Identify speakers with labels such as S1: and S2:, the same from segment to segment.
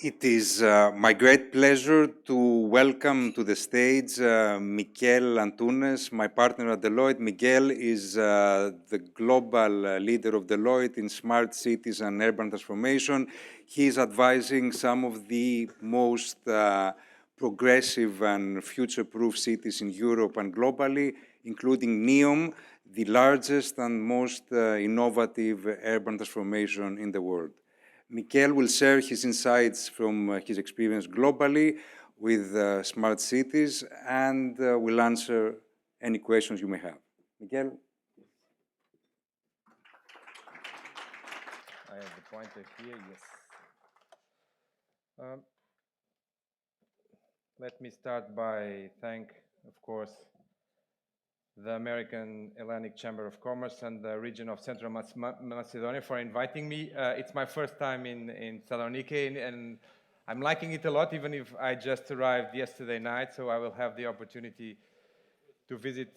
S1: It is my great pleasure to welcome to the stage Miguel Antunes, my partner at Deloitte. Miguel is the global leader of Deloitte in smart cities and urban transformation. He is advising some of the most progressive and future-proof cities in Europe and globally, including NEOM, the largest and most innovative urban transformation in the world. Mikel will share his insights from his experience globally with smart cities and will answer any questions you may have. Mikel?
S2: I have the pointer here, yes. Let me start by thank, of course, the American Hellenic Chamber of Commerce and the region of Central Macedonia for inviting me. It's my first time in Thessaloniki, and I'm liking it a lot, even if I just arrived yesterday night, so I will have the opportunity to visit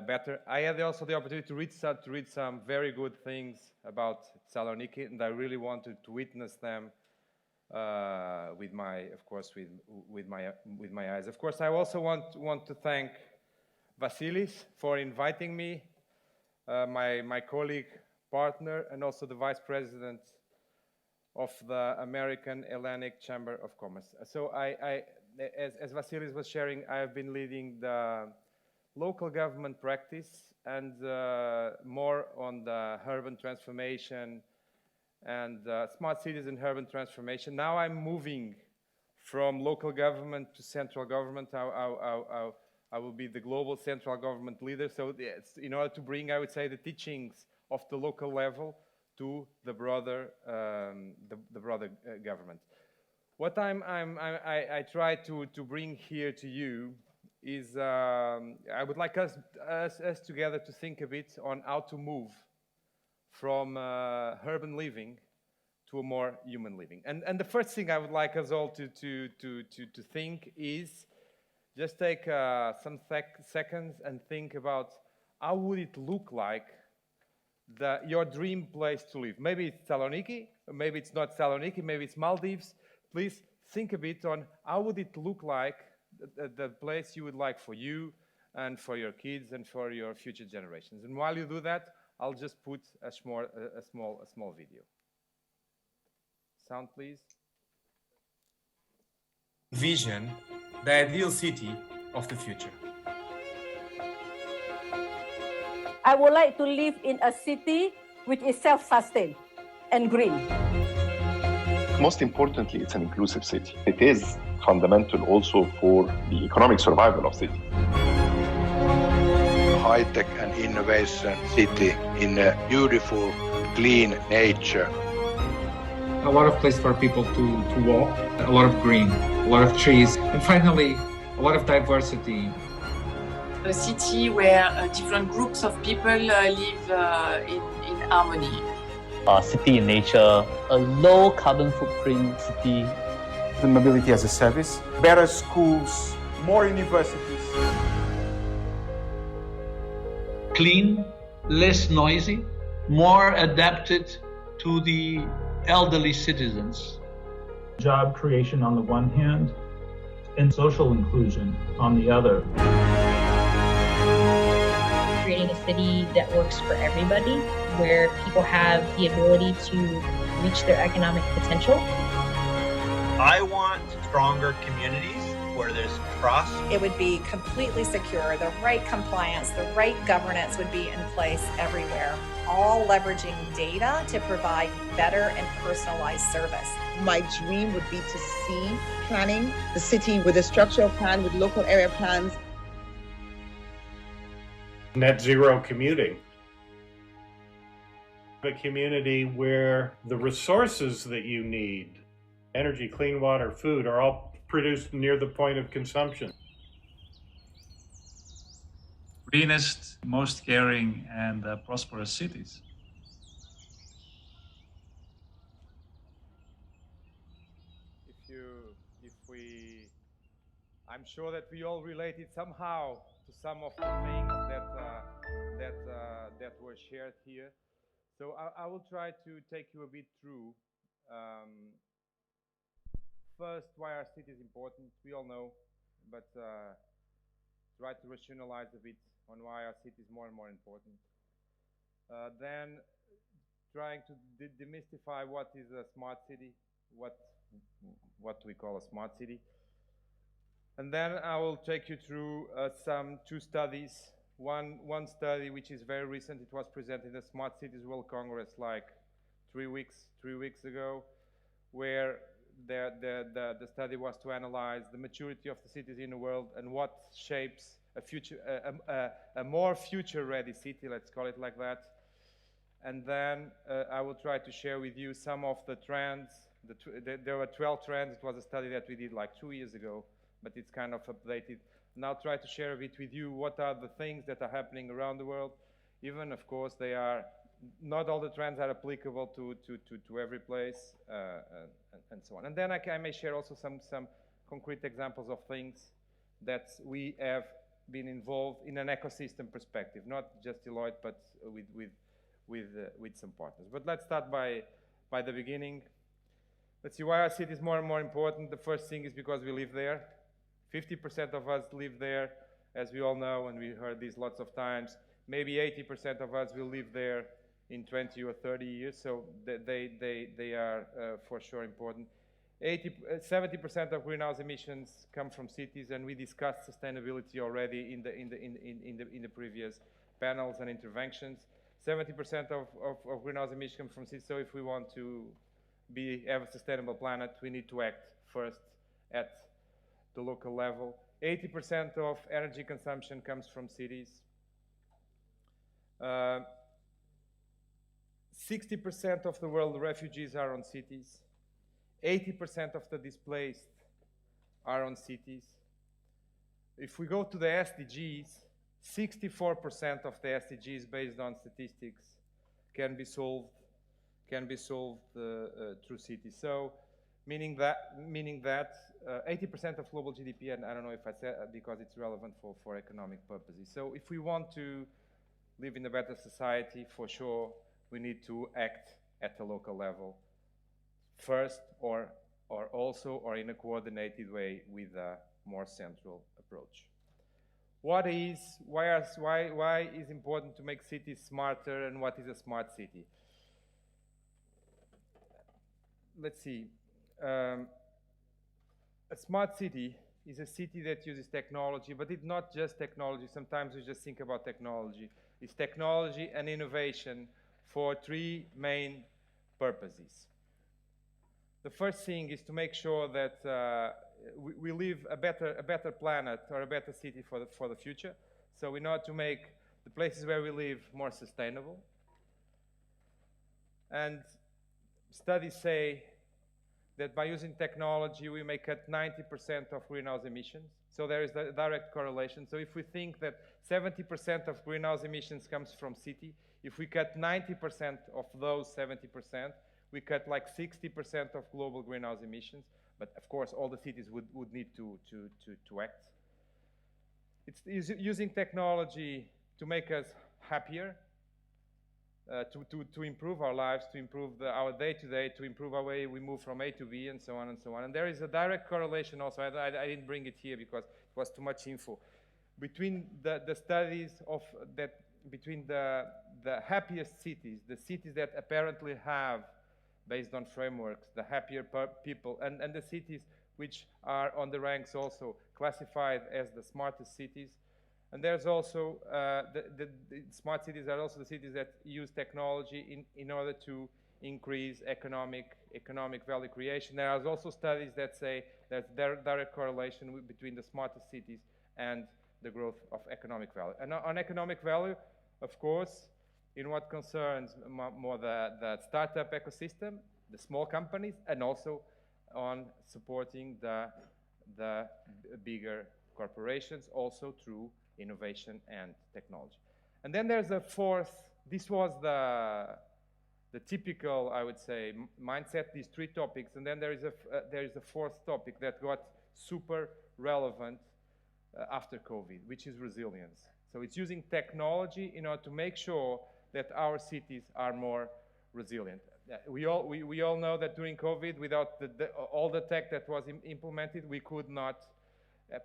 S2: better. I had also the opportunity to read some very good things about Thessaloniki, and I really wanted to witness them with my eyes. Of course, I also want to thank Vasilis for inviting me, my colleague, partner, and also the Vice President of the American Hellenic Chamber of Commerce. So as Vasilis was sharing, I have been leading the local government practice and more on the urban transformation and smart cities and urban transformation. Now I'm moving from local government to central government. I will be the global central government leader. So in order to bring, I would say, the teachings of the local level to the broader government. What I try to bring here to you is I would like us together to think a bit on how to move from urban living to a more human living. And the first thing I would like us all to think is just take some seconds and think about how would it look like your dream place to live. Maybe it's Thessaloniki, maybe it's not Thessaloniki, maybe it's Maldives. Please think a bit on how would it look like the place you would like for you and for your kids and for your future generations. And while you do that, I'll just put a small video. Sound, please.
S3: Vision, the ideal city of the future.
S4: I would like to live in a city which is self-sustained and green.
S5: Most importantly, it's an inclusive city. It is fundamental also for the economic survival of cities.
S6: High-tech and innovation city in a beautiful, clean nature.
S7: A lot of place for people to walk, a lot of green, a lot of trees, and finally, a lot of diversity.
S8: A city where different groups of people live in harmony.
S9: A city in nature, a low carbon footprint city.
S10: The mobility as a service, better schools, more universities.
S11: Clean, less noisy, more adapted to the elderly citizens.
S12: Job creation on the one hand, and social inclusion on the other.
S13: Creating a city that works for everybody, where people have the ability to reach their economic potential.
S14: I want stronger communities where there's trust.
S15: It would be completely secure. The right compliance, the right governance would be in place everywhere, all leveraging data to provide better and personalized service.
S16: My dream would be to see planning the city with a structural plan, with local area plans.
S17: Net zero commuting. A community where the resources that you need, energy, clean water, food, are all produced near the point of consumption.
S18: Greenest, most caring and prosperous cities.
S2: I'm sure that we all related somehow to some of the things that were shared here. So I will try to take you a bit through first, why our city is important, we all know, but try to rationalize a bit on why our city is more and more important. Then trying to demystify what is a smart city, what we call a smart city. And then I will take you through two studies. One study which is very recent, it was presented in the Smart Cities World Congress like 3 weeks ago, where the study was to analyze the maturity of the cities in the world and what shapes a more future-ready city, let's call it like that. And then I will try to share with you some of the trends. There were 12 trends. It was a study that we did like 2 years ago, but it's kind of updated. And I'll try to share a bit with you what are the things that are happening around the world. Even, of course, not all the trends are applicable to every place, and so on. And then I may share also some concrete examples of things that we have been involved in an ecosystem perspective, not just Deloitte, but with some partners. But let's start by the beginning. Let's see why our city is more and more important. The first thing is because we live there. 50% of us live there, as we all know, and we heard this lots of times. Maybe 80% of us will live there in 20 or 30 years, so they are for sure important. 70% of greenhouse emissions come from cities, and we discussed sustainability already in the previous panels and interventions. 70% of greenhouse emissions come from cities, so if we want to have a sustainable planet, we need to act first at the local level. 80% of energy consumption comes from cities. 60% of the world refugees are on cities. 80% of the displaced are on cities. If we go to the SDGs, 64% of the SDGs, based on statistics, can be solved through cities. So, meaning that 80% of global GDP, and I don't know if I said because it's relevant for economic purposes. So, if we want to live in a better society, for sure, we need to act at the local level first, or in a coordinated way with a more central approach. Why is important to make cities smarter, and what is a smart city? Let's see. A smart city is a city that uses technology, but it's not just technology. Sometimes we just think about technology. It's technology and innovation for three main purposes. The first thing is to make sure that we live a better planet or a better city for the future. So in order to make the places where we live more sustainable. And studies say that by using technology, we may cut 90% of greenhouse emissions. So there is a direct correlation. So if we think that 70% of greenhouse emissions comes from city, if we cut 90% of those 70%, we cut like 60% of global greenhouse emissions. But of course, all the cities would need to act. It's using technology to make us happier, to improve our lives, to improve our day-to-day, to improve our way we move from A to B, and so on and so on. And there is a direct correlation also. I didn't bring it here because it was too much info. Between the studies between the happiest cities, the cities that apparently have, based on frameworks, the happier people, and the cities which are on the ranks also classified as the smartest cities. And there's also, the smart cities are also the cities that use technology in order to increase economic value creation. There are also studies that say there's direct correlation between the smartest cities and the growth of economic value. And on economic value, of course, in what concerns more the startup ecosystem, the small companies, and also on supporting the bigger corporations, also through innovation and technology. And then there's a fourth. This was the typical, I would say, mindset, these three topics. And then there is a fourth topic that got super relevant after COVID, which is resilience. So it's using technology in order to make sure that our cities are more resilient. we all know that during COVID, without all the tech that was implemented, we could not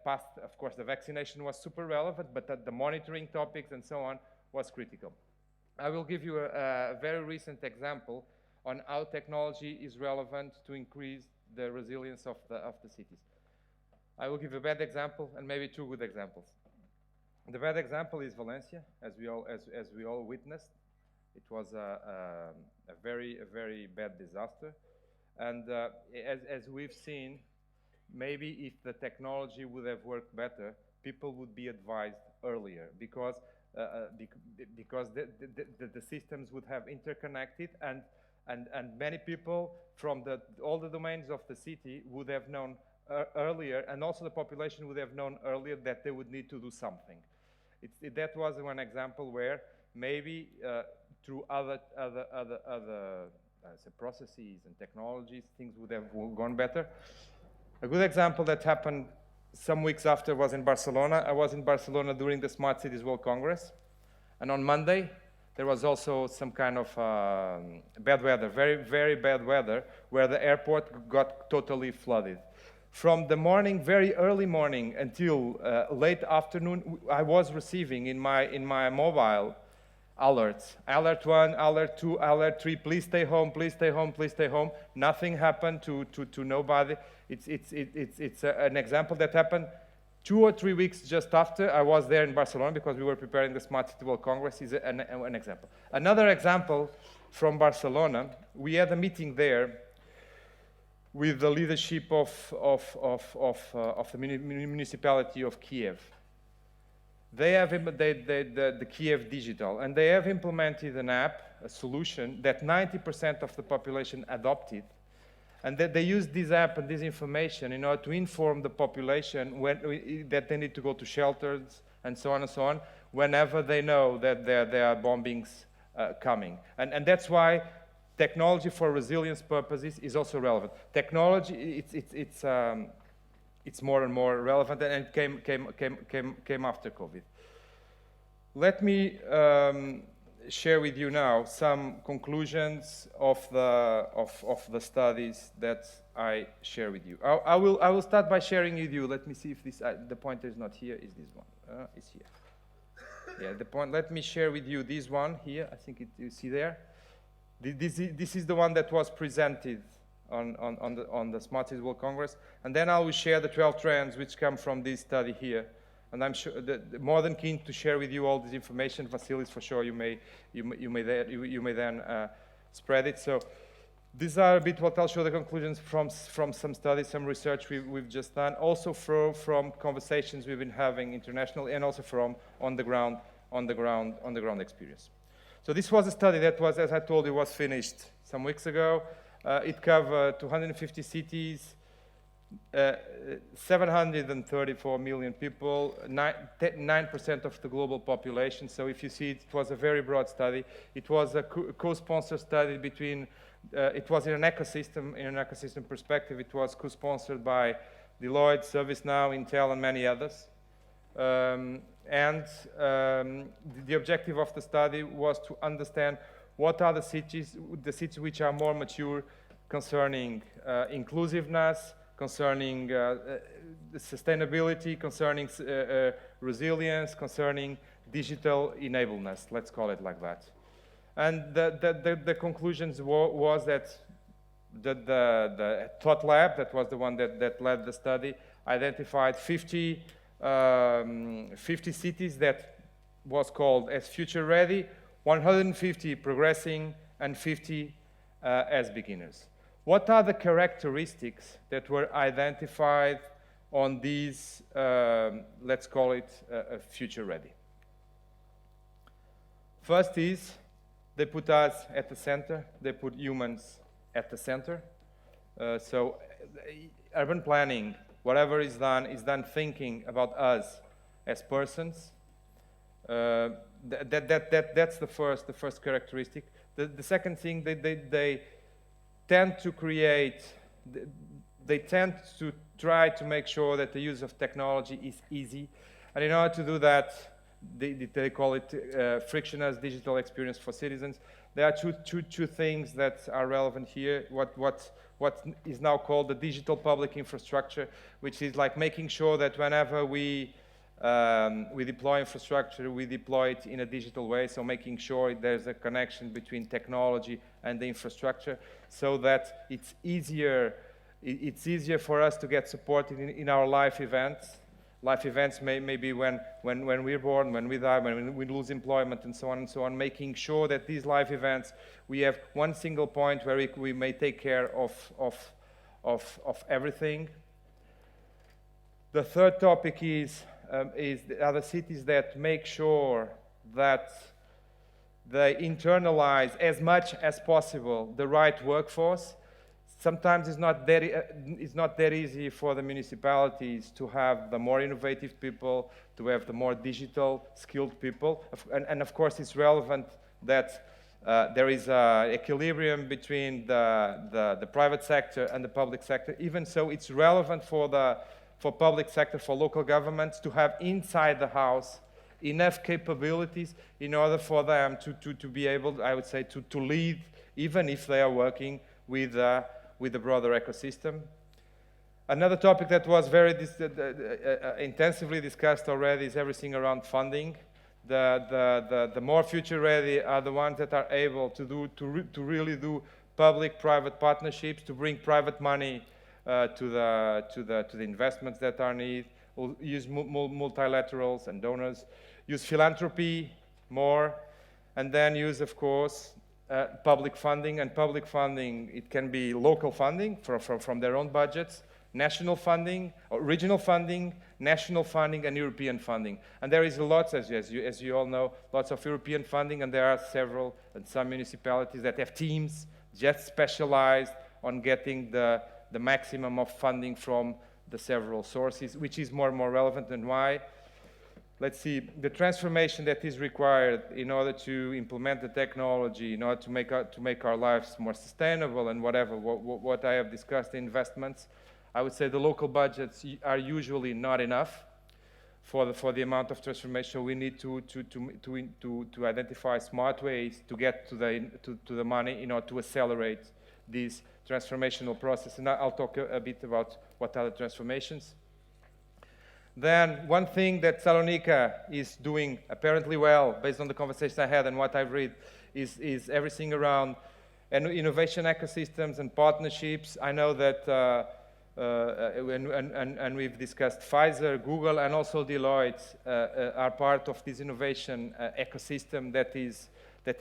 S2: pass. Of course, the vaccination was super relevant, but the monitoring topics and so on was critical. I will give you a very recent example on how technology is relevant to increase the resilience of the cities. I will give a bad example and maybe two good examples. The bad example is Valencia, as we all witnessed. It was a very bad disaster, and as we've seen, maybe if the technology would have worked better, people would be advised earlier because the systems would have interconnected, and many people from all the domains of the city would have known earlier, and also the population would have known earlier that they would need to do something. That was one example where maybe through other processes and technologies, things would have gone better. A good example that happened some weeks after was in Barcelona. I was in Barcelona during the Smart Cities World Congress, and on Monday there was also some kind of bad weather, very bad weather, where the airport got totally flooded. From the morning, very early morning, until late afternoon, I was receiving in my mobile alerts. Alert 1, alert 2, alert 3, please stay home, please stay home, please stay home. Nothing happened to nobody. It's an example that happened 2 or 3 weeks just after I was there in Barcelona, because we were preparing the Smart City World Congress. Is an example. Another example from Barcelona, we had a meeting there with the leadership of the municipality of Kiev. They have the Kiev Digital, and they have implemented an app, a solution that 90% of the population adopted, and that they use this app and this information in order to inform the population that they need to go to shelters and so on, whenever they know that there are bombings coming. And that's why technology for resilience purposes is also relevant. Technology, it's more and more relevant, and it came after COVID. Let me share with you now some conclusions of the studies that I share with you. I will start by sharing with you. Let me see if this the pointer is not here. Is this one? It's here. Yeah, the point. Let me share with you this one here. I think you see there. This is the one that was presented on the Smart Cities World Congress, and then I will share the 12 trends which come from this study here. And I'm sure more than keen to share with you all this information. Vasilis, for sure, you may then spread it. So these are a bit what I'll show the conclusions from some studies, some research we've just done, also from conversations we've been having internationally, and also from on the ground experience. So this was a study that was, as I told you, was finished some weeks ago. It covered 250 cities, 734 million people, 9% of the global population. So if you see, it was a very broad study. It was a co-sponsored study between, it was in an ecosystem perspective. It was co-sponsored by Deloitte, ServiceNow, Intel, and many others. The objective of the study was to understand what are the cities which are more mature concerning inclusiveness, concerning sustainability, concerning resilience, concerning digital enableness, let's call it like that. And the conclusions was that the Thought Lab, that was the one that led the study, identified 50 cities that was called as future ready, 150 progressing, and 50 as beginners. What are the characteristics that were identified on these, let's call it future ready? First is, they put us at the center, they put humans at the center. So urban planning, whatever is done thinking about us as persons. That's the first characteristic. The second thing, they tend to create, they tend to try to make sure that the use of technology is easy. And in order to do that, they call it frictionless digital experience for citizens. There are two things that are relevant here. What is now called the digital public infrastructure, which is like making sure that whenever we deploy infrastructure, we deploy it in a digital way, so making sure there's a connection between technology and the infrastructure, so that it's easier for us to get supported in our life events. Life events may be when we're born, when we die, when we lose employment, and so on, making sure that these life events, we have one single point where we may take care of everything. The third topic is the other cities that make sure that they internalize as much as possible the right workforce. Sometimes it's not that easy for the municipalities to have the more innovative people, to have the more digital skilled people. And of course, it's relevant that there is an equilibrium between the private sector and the public sector. Even so, it's relevant for public sector, for local governments to have inside the house enough capabilities in order for them to be able, I would say, to lead, even if they are working with the broader ecosystem. Another topic that was very intensively discussed already is everything around funding. The more future ready are the ones that are able to really do public-private partnerships, to bring private money to the investments that are needed, use multilaterals and donors, use philanthropy more, and then use, of course, public funding. And public funding, it can be local funding from their own budgets, national funding, or regional funding, national funding, and European funding. And there is a lot, as you all know, lots of European funding, and there are several and some municipalities that have teams just specialized on getting the maximum of funding from the several sources, which is more and more relevant. And why? Let's see, the transformation that is required in order to implement the technology, in order to make our lives more sustainable and whatever, what I have discussed, the investments, I would say the local budgets are usually not enough for the amount of transformation. We need to identify smart ways to get to the money in order to accelerate this transformational process. And I'll talk a bit about what are the transformations. Then one thing that Salonika is doing apparently well, based on the conversations I had and what I've read, is everything around innovation ecosystems and partnerships. I know that, and we've discussed Pfizer, Google, and also Deloitte are part of this innovation ecosystem that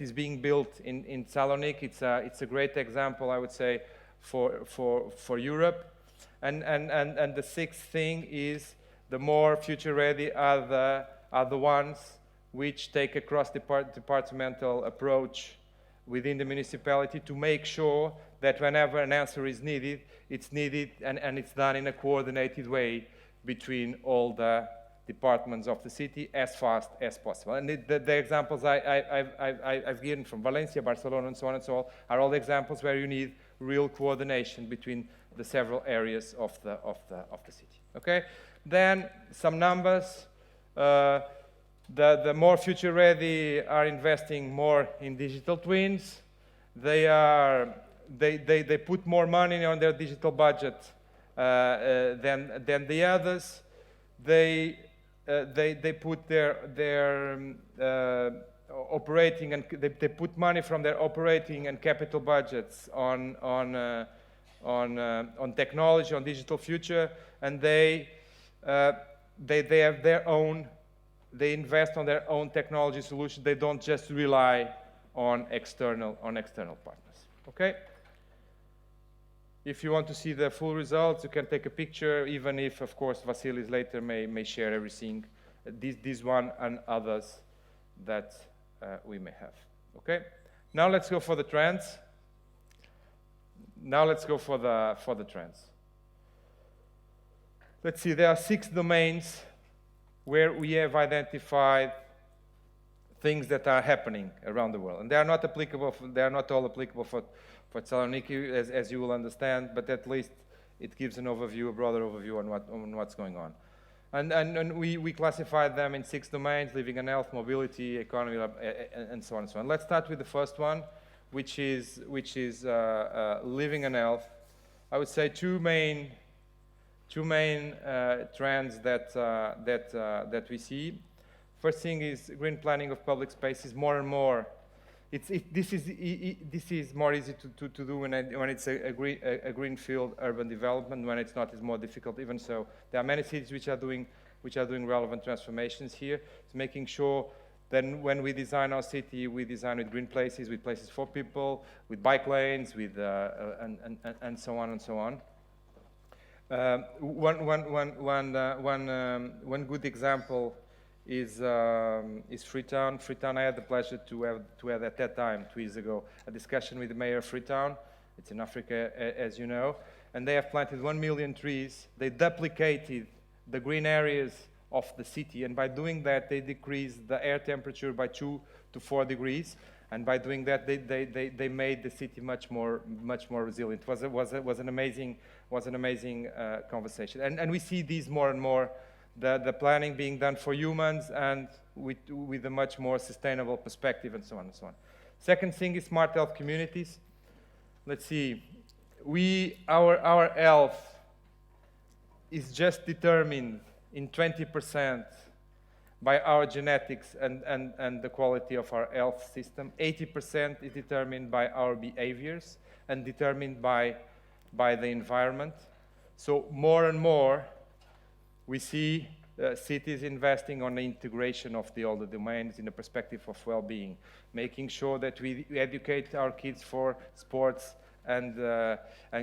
S2: is being built in Salonique. It's a great example, I would say, for Europe. And the sixth thing is, the more future-ready are the ones which take a cross-departmental approach within the municipality to make sure that whenever an answer is needed, it's needed and it's done in a coordinated way between all the departments of the city as fast as possible. And the examples I've given from Valencia, Barcelona, and so on are all examples where you need real coordination between the several areas of the city. Okay. Then some numbers. The more future ready are investing more in digital twins. They put more money on their digital budget than the others. They put their operating and they put money from their operating and capital budgets on technology, on digital future, and they have their own. They invest on their own technology solution. They don't just rely on external partners. Okay. If you want to see the full results, you can take a picture, even if, of course, Vasilis later may share everything, this one and others that we may have. Okay. Now let's go for the trends. Let's see. There are 6 domains where we have identified things that are happening around the world, and they are not applicable. They are not all applicable for Thessaloniki, as you will understand, but at least it gives an overview, a broader overview on what's going on. And we classified them in 6 domains: living and health, mobility, economy, and so on and so on. Let's start with the first one, which is living and health. I would say two main trends that we see. First thing is green planning of public spaces. More and more, this is more easy to do when it's a greenfield urban development. When it's not, it's more difficult. Even so, there are many cities which are doing relevant transformations here. It's making sure then when we design our city, we design with green places, with places for people, with bike lanes, with and so on and so on. One good example is Freetown. Freetown, I had the pleasure to have at that time, 2 years ago, a discussion with the mayor of Freetown. It's in Africa, as you know, and they have planted 1 million trees. They duplicated the green areas of the city, and by doing that, they decreased the air temperature by 2 to 4 degrees. And by doing that, they made the city much more resilient. It was an amazing conversation. And we see these more and more, the planning being done for humans and with a much more sustainable perspective, and so on and so on. Second thing is smart health communities. Let's see, our health is just determined in 20% by our genetics and the quality of our health system. 80% is determined by our behaviors and determined by the environment. So more and more, we see cities investing on the integration of all the domains in the perspective of well-being, making sure that we educate our kids for sports and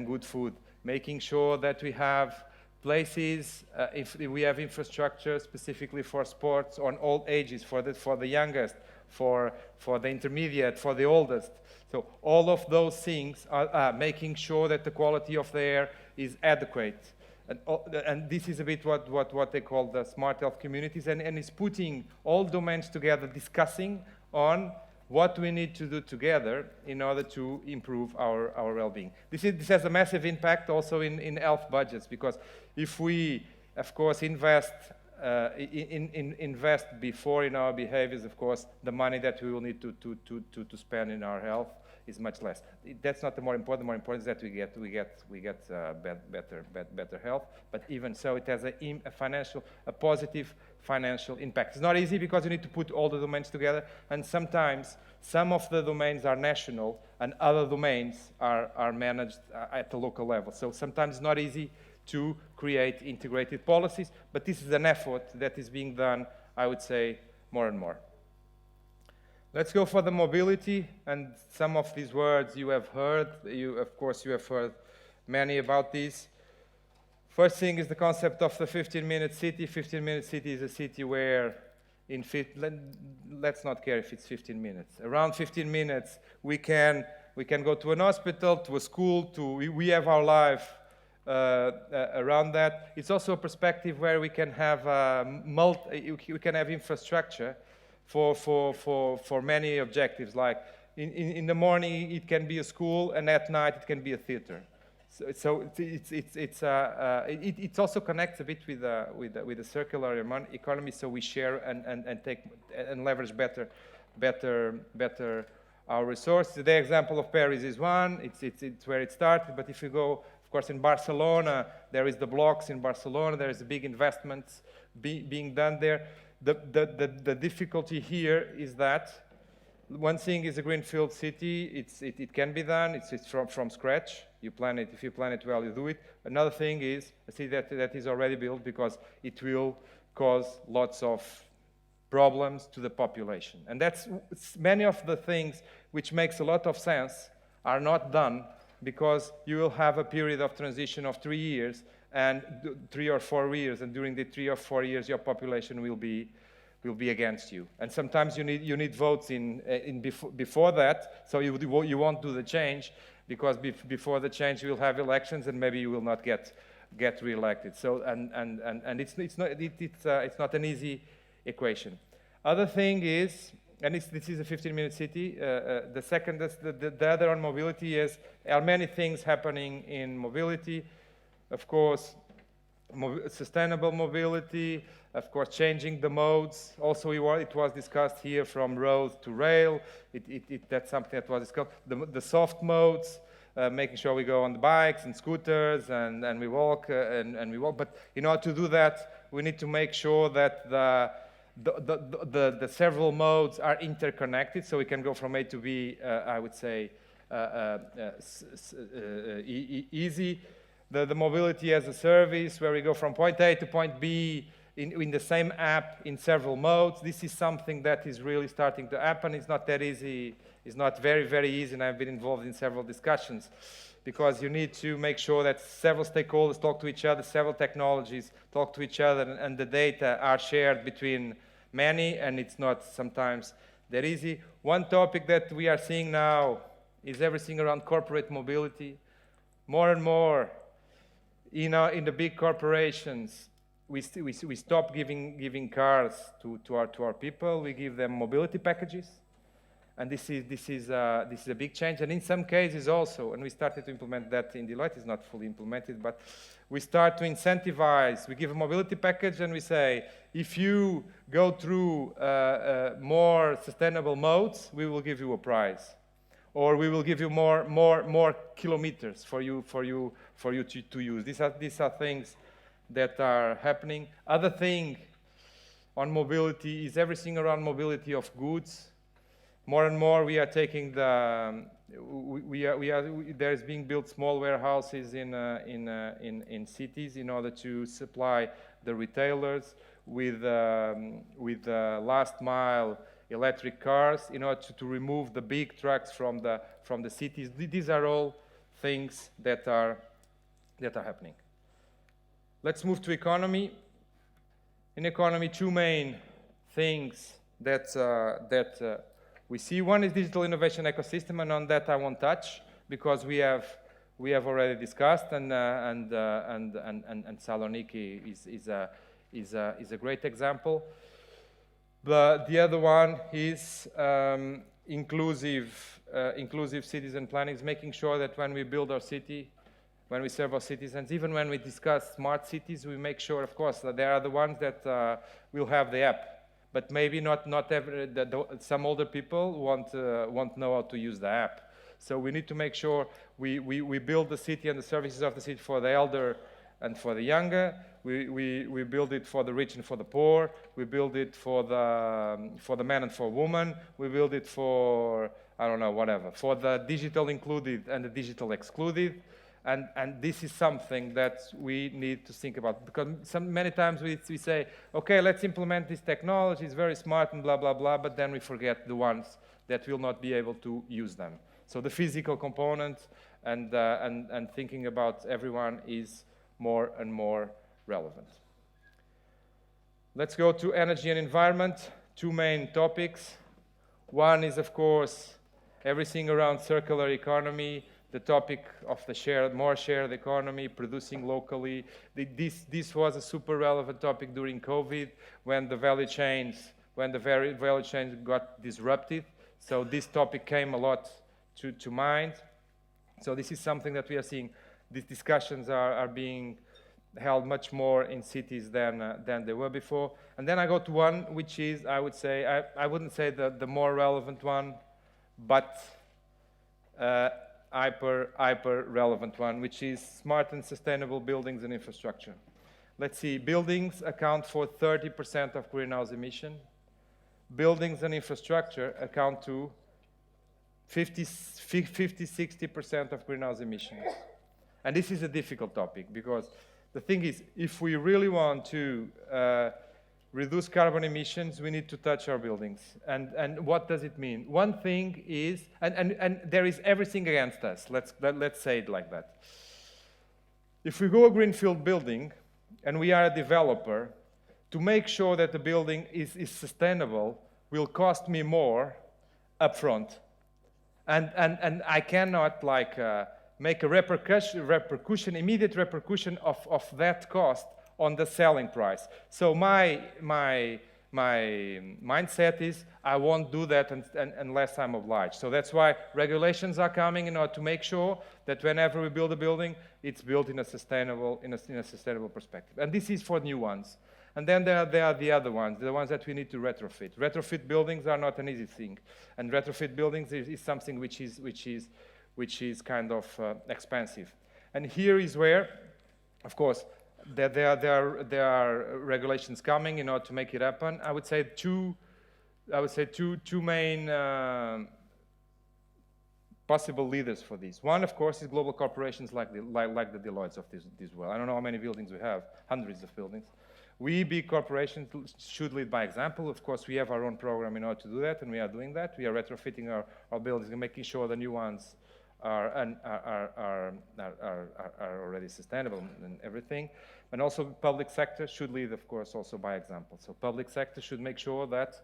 S2: good food, making sure that we have places, if we have infrastructure specifically for sports on all ages, for the youngest, for the intermediate, for the oldest. So all of those things are making sure that the quality of the air is adequate. And this is a bit what they call the smart health communities, and it's putting all domains together, discussing on what we need to do together in order to improve our well-being. This has a massive impact also in health budgets, because if we, of course, invest before in our behaviors, of course, the money that we will need to spend in our health is much less. That's not the more important. The more important is that we get better health. But even so, it has a positive financial impact. It's not easy because you need to put all the domains together, and sometimes some of the domains are national and other domains are managed at the local level. So sometimes it's not easy to create integrated policies, but this is an effort that is being done, I would say, more and more. Let's go for the mobility, and some of these words you have heard. Of course, you have heard many about these. First thing is the concept of the 15-minute city. 15-minute city is a city where, let's not care if it's 15 minutes. Around 15 minutes, we can go to an hospital, to a school, we have our life around that. It's also a perspective where we can have infrastructure for many objectives. Like in the morning, it can be a school, and at night, it can be a theater. So it also connects a bit with the circular economy. So we share and take and leverage better our resources. The example of Paris is one. It's where it started. But if you go, of course, in Barcelona, there is the blocks in Barcelona. There is a big investments being done there. The difficulty here is that one thing is a greenfield city. It can be done. It's from scratch. You plan it. If you plan it well, you do it. Another thing is a city that is already built, because it will cause lots of problems to the population. And that's many of the things which makes a lot of sense are not done, because you will have a period of transition of 3 years and 3 or 4 years, and during the 3 or 4 years, your population will be against you. And sometimes you need votes before that, so you won't do the change, because before the change you will have elections, and maybe you will not get re-elected. So and it's not an easy equation. Other thing is, and this is a 15-minute city. The other on mobility are many things happening in mobility. Of course, sustainable mobility, of course, changing the modes. Also, it was discussed here from road to rail. That's something that was discussed. The soft modes, making sure we go on the bikes and scooters and we walk and we walk. But in order to do that, we need to make sure that the several modes are interconnected, so we can go from A to B, I would say, easy. The mobility as a service, where we go from point A to point B in the same app in several modes. This is something that is really starting to happen. It's not that easy. It's not very, very easy, and I've been involved in several discussions, because you need to make sure that several stakeholders talk to each other, several technologies talk to each other, and the data are shared between many, and it's not sometimes that easy. One topic that we are seeing now is everything around corporate mobility. More and more, in the big corporations, we stop giving cars to our people. We give them mobility packages, and this is a big change. And in some cases also, and we started to implement that in Deloitte. It's not fully implemented, but we start to incentivize. We give a mobility package, and we say, if you go through more sustainable modes, we will give you a prize, or we will give you more kilometers for you to use. These are things that are happening. Other thing on mobility is everything around mobility of goods. More and more we are taking there's being built small warehouses in cities in order to supply the retailers with last mile electric cars in order to remove the big trucks from the cities. These are all things that are happening. Let's move to economy. In economy, two main things that we see. One is digital innovation ecosystem, and on that I won't touch, because we have already discussed, and Saloniki is a great example. But the other one is inclusive citizen planning, is making sure that when we build our city, when we serve our citizens, even when we discuss smart cities, we make sure, of course, that there are the ones that will have the app, but maybe not some older people won't know how to use the app. So we need to make sure we build the city and the services of the city for the elder and for the younger. We build it for the rich and for the poor. We build it for the man and for woman. We build it for, I don't know, whatever, for the digital included and the digital excluded. And this is something that we need to think about, because many times we say, okay, let's implement this technology, it's very smart and blah, blah, blah, but then we forget the ones that will not be able to use them. So the physical component and thinking about everyone is more and more relevant. Let's go to energy and environment. Two main topics. One is, of course, everything around circular economy, the topic of the more shared economy, producing locally. This was a super relevant topic during COVID, when the value chains got disrupted. So this topic came a lot to mind. So this is something that we are seeing. These discussions are being held much more in cities than they were before. And then I go to one which is, I would say, I wouldn't say the more relevant one, but hyper relevant one, which is smart and sustainable buildings and infrastructure. Let's see, buildings account for 30% of greenhouse emission. Buildings and infrastructure account to 50-60% of greenhouse emissions. And this is a difficult topic, because the thing is, if we really want to reduce carbon emissions, we need to touch our buildings. And what does it mean? One thing is, and there is everything against us. Let's say it like that. If we go a greenfield building, and we are a developer, to make sure that the building is sustainable will cost me more upfront. And I cannot make a immediate repercussion of that cost on the selling price. So my mindset is I won't do that unless I'm obliged. So that's why regulations are coming in order to make sure that whenever we build a building, it's built in a sustainable perspective. And this is for new ones. And then there are the other ones, the ones that we need to retrofit. Retrofit buildings are not an easy thing, and retrofit buildings is something which is kind of expensive. And here is where, of course, there are regulations coming in order to make it happen. I would say two main possible leaders for this. One, of course, is global corporations like the Deloittes of this world. I don't know how many buildings we have, hundreds of buildings. We, big corporations, should lead by example. Of course, we have our own program in order to do that, and we are doing that. We are retrofitting our buildings and making sure the new ones are already sustainable and everything. And also, public sector should lead, of course, also by example. So, public sector should make sure that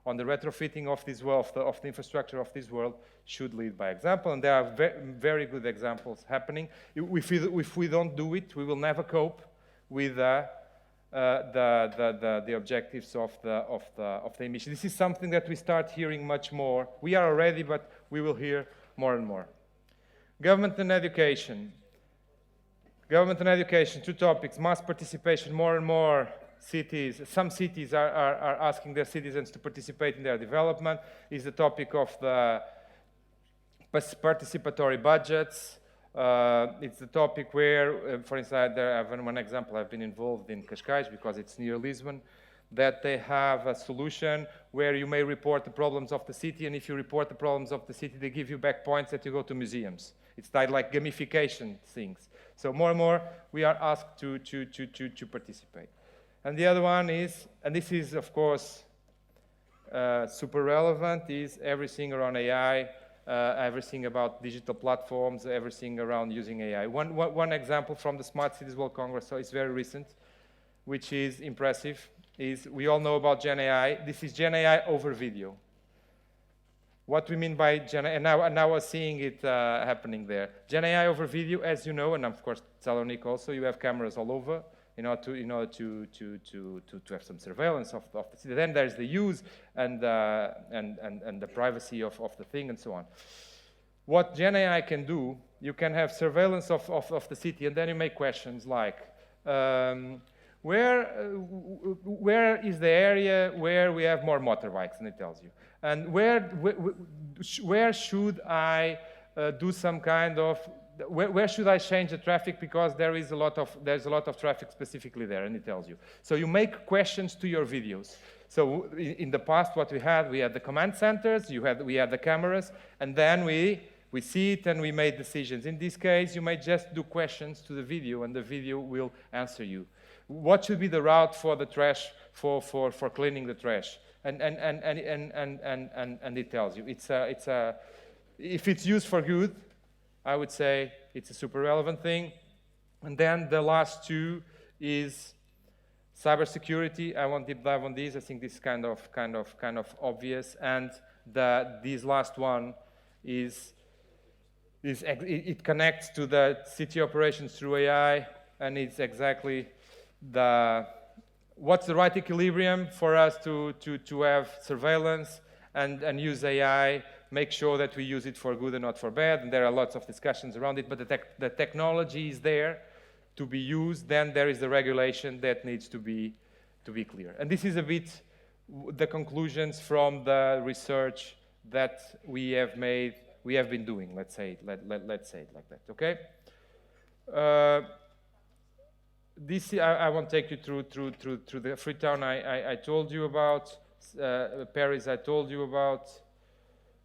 S2: on the retrofitting of this world, of the infrastructure of this world, should lead by example. And there are very good examples happening. If we don't do it, we will never cope with the objectives of the emission. This is something that we start hearing much more. We are already, but we will hear more and more. Government and education. Government and education, two topics. Mass participation, more and more cities. Some cities are asking their citizens to participate in their development. Is the topic of the participatory budgets. It's the topic where, for instance, I have one example. I've been involved in Cascais because it's near Lisbon, that they have a solution where you may report the problems of the city, and if you report the problems of the city, they give you back points that you go to museums. It's like gamification things. So more and more, we are asked to participate. And the other one is, and this is, of course, super relevant, is everything around AI, everything about digital platforms, everything around using AI. One example from the Smart Cities World Congress, so it's very recent, which is impressive, is we all know about Gen AI. This is Gen AI over video. What we mean by Gen AI, and now we're seeing it happening there. Gen AI over video, as you know, and of course, Thessaloniki also, you have cameras all over in order to have some surveillance of the city. Then there's the use and the privacy of the thing and so on. What Gen AI can do, you can have surveillance of the city, and then you make questions like, where is the area where we have more motorbikes, and it tells you. And where should I do some kind of, where should I change the traffic because there's a lot of traffic specifically there, and it tells you. So you make questions to your videos. So in the past, what we had the command centers, we had the cameras, and then we see it and we made decisions. In this case, you may just do questions to the video, and the video will answer you. What should be the route for the trash, for cleaning the trash? And it tells you. If it's used for good, I would say it's a super relevant thing. And then the last two is cybersecurity. I won't deep dive on these. I think this is kind of obvious. And this last one it connects to the city operations through AI, and it's exactly what's the right equilibrium for us to have surveillance and use AI, make sure that we use it for good and not for bad. And there are lots of discussions around it, but the technology is there to be used. Then there is the regulation that needs to be clear. And this is a bit the conclusions from the research that we have been doing. Let's say it like that. Okay. I won't take you through the Freetown I told you about, Paris I told you about.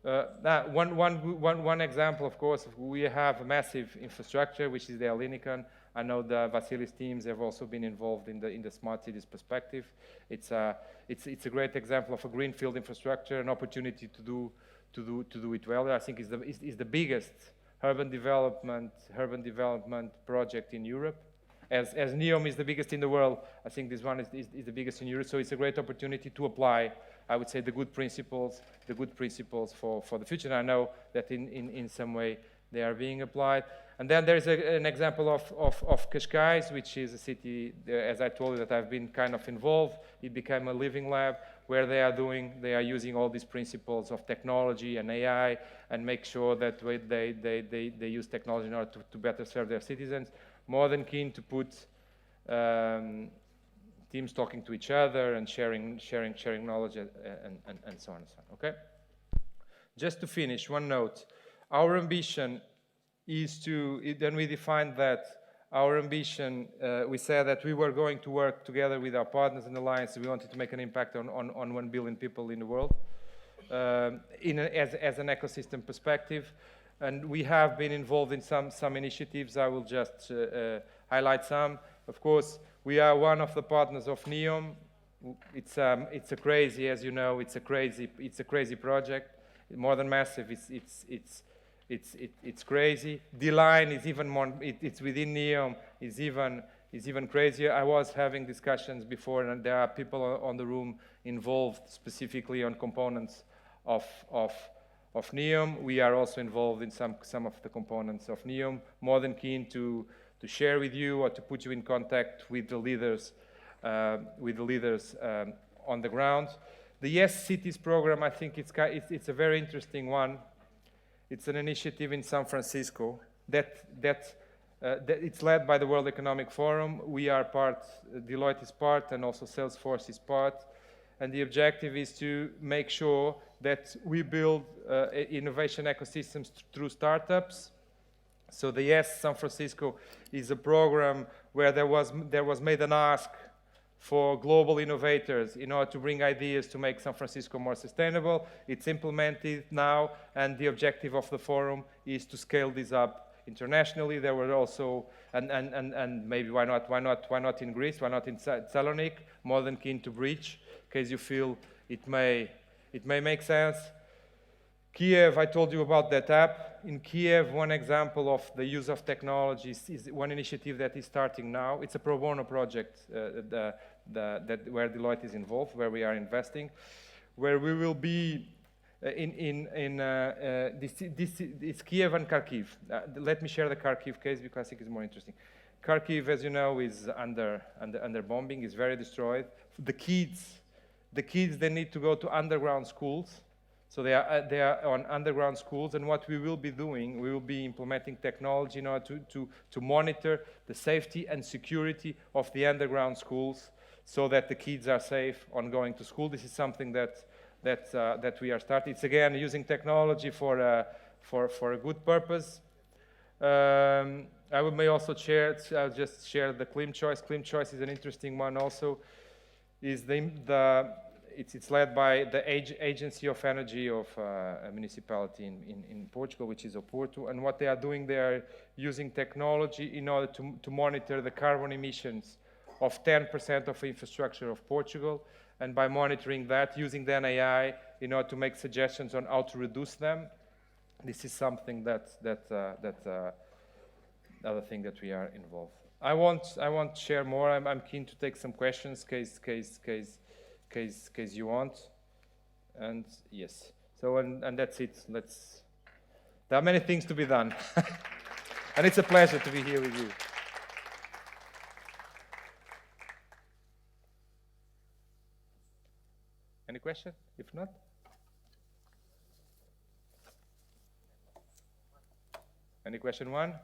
S2: One example, of course, we have a massive infrastructure, which is the Hellinikon. I know the Vasilis teams have also been involved in the smart cities perspective. It's a great example of a greenfield infrastructure, an opportunity to do it well. I think it's the biggest urban development project in Europe. As NEOM is the biggest in the world, I think this one is the biggest in Europe. So it's a great opportunity to apply, I would say, the good principles for the future. And I know that in some way they are being applied. And then there's an example of Cascais, which is a city, as I told you, that I've been kind of involved. It became a living lab where they are using all these principles of technology and AI and make sure that they use technology in order to better serve their citizens. More than keen to put teams talking to each other and sharing knowledge and so on and so on, okay? Just to finish, one note. Our ambition is then we defined that our ambition, we said that we were going to work together with our partners in the alliance. We wanted to make an impact on 1 billion people in the world as an ecosystem perspective. And we have been involved in some initiatives. I will just highlight some. Of course, we are one of the partners of NEOM. It's a crazy, as you know, it's a crazy project. More than massive. It's crazy. D-Line is even more. It's within NEOM. Is even crazier. I was having discussions before, and there are people on the room involved specifically on components of NEOM. We are also involved in some of the components of NEOM. More than keen to share with you or to put you in contact with the leaders on the ground. The Yes Cities program, I think it's a very interesting one. It's an initiative in San Francisco that it's led by the World Economic Forum. We are part, Deloitte is part, and also Salesforce is part. And the objective is to make sure that we build innovation ecosystems through startups. So the Yes San Francisco is a program where there was made an ask for global innovators in order to bring ideas to make San Francisco more sustainable. It's implemented now, and the objective of the forum is to scale this up internationally. There were also, and maybe why not in Greece, why not in Thessaloniki? More than keen to breach, in case you feel it may make sense. Kiev, I told you about that app. In Kiev, one example of the use of technologies is one initiative that is starting now. It's a pro bono project where Deloitte is involved, where we are investing, where we will be it's Kiev and Kharkiv. Let me share the Kharkiv case because I think it's more interesting. Kharkiv, as you know, is under bombing, is very destroyed. The kids, they need to go to underground schools. So they are on underground schools, and what we will be doing, we will be implementing technology in order to monitor the safety and security of the underground schools so that the kids are safe on going to school. This is something that we are starting. It's again using technology for a good purpose. I may also I'll just share the Clean Choice. Clean Choice is an interesting one also. It's led by the Agency of Energy of a municipality in Portugal, which is Oporto. And what they are doing, they are using technology in order to monitor the carbon emissions of 10% of the infrastructure of Portugal. And by monitoring that, using then AI in order to make suggestions on how to reduce them. This is something other thing that we are involved. I won't share more. I'm keen to take some questions, case you want. And yes, so and that's it. There are many things to be done. And it's a pleasure to be here with you. Any question? If not? Any question one?